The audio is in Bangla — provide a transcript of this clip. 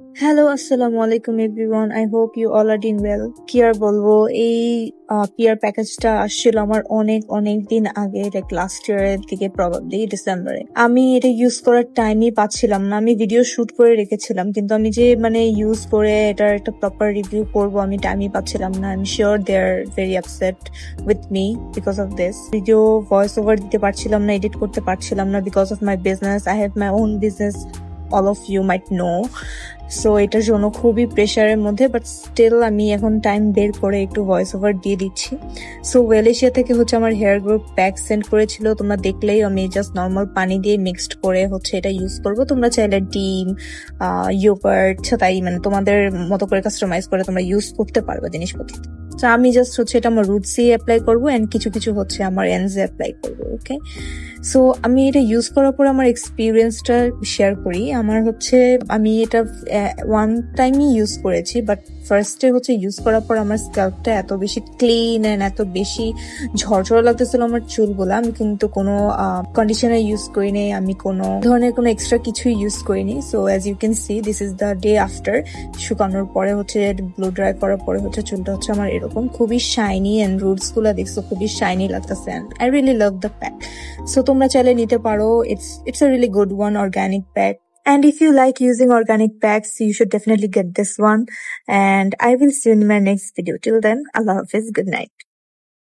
হ্যালো, আসসালামু আলাইকুম everyone. I hope you all are doing well. কি আর বলবো, এই পিয়ার প্যাকেজটা আসছিল আমার অনেক অনেক দিন আগে, লাইক লাস্ট ইয়ারের দিকে, প্রবাবলি ডিসেম্বরে। আমি এটা ইউজ করার টাইমই পাচ্ছিলাম না। আমি ভিডিও শুট করে রেখেছিলাম, কিন্তু আমি যে ইউজ করে এটার একটা প্রপার রিভিউ করবো, আমি টাইমই পাচ্ছিলাম না। I am sure they are very upset with me because of this. Video voice over দিতে পারছিলাম না, এডিট করতে পারছিলাম না because of my business. I have my own business, all of you might know. So এটার জন্য খুবই প্রেশারের মধ্যে, বাট স্টিল আমি এখন টাইম বের করে একটু ভয়েস ওভার দিয়ে দিচ্ছি। সো ওয়েলেশিয়া থেকে আমার হেয়ার গ্রো প্যাক সেন্ড করেছিল, তোমরা দেখলেই। আমি জাস্ট নর্মাল পানি দিয়ে মিক্সড করে এটা ইউজ করবো। তোমরা চাইলে ডিম, ইয়োগার্ট, তাই তোমাদের মতো করে কাস্টমাইজ করে তোমরা ইউজ করতে পারবে জিনিসপত্র। তো আমি জাস্ট এটা আমার রুটসে অ্যাপ্লাই করবো, এন্ড কিছু কিছু আমার এন্ডসে অ্যাপ্লাই করবো। ওকে, সো আমি এটা ইউজ করার পর আমার এক্সপিরিয়েন্সটা শেয়ার করি। আমার আমি এটা ওয়ান টাইমই ইউজ করেছি, বাট ফার্স্টে ইউজ করার পর আমার স্ক্যাল্পটা এত বেশি ক্লিন এন্ড এত বেশি ঝরঝরা লাগতেছিল আমার চুলগুলা। আমি কিন্তু কোনো কন্ডিশনার ইউজ করিনি, আমি কোনো ধরনের কোনো এক্সট্রা কিছুই ইউজ করিনি। So as you can see, this is the day after. শুকানোর পরে ব্লো ড্রাই করার পরে চুলটা আমার এরকম খুবই শাইনি, এন্ড রুটস গুলা দেখছো খুবই শাইনি লাগতেছে। And I really love the pack. So তোমরা চাইলে নিতে পারো। It's a really good one, organic pack. And if you like using organic packs, you should definitely get this one. And I will see you in my next video. Till then, Allah Hafiz. Good night.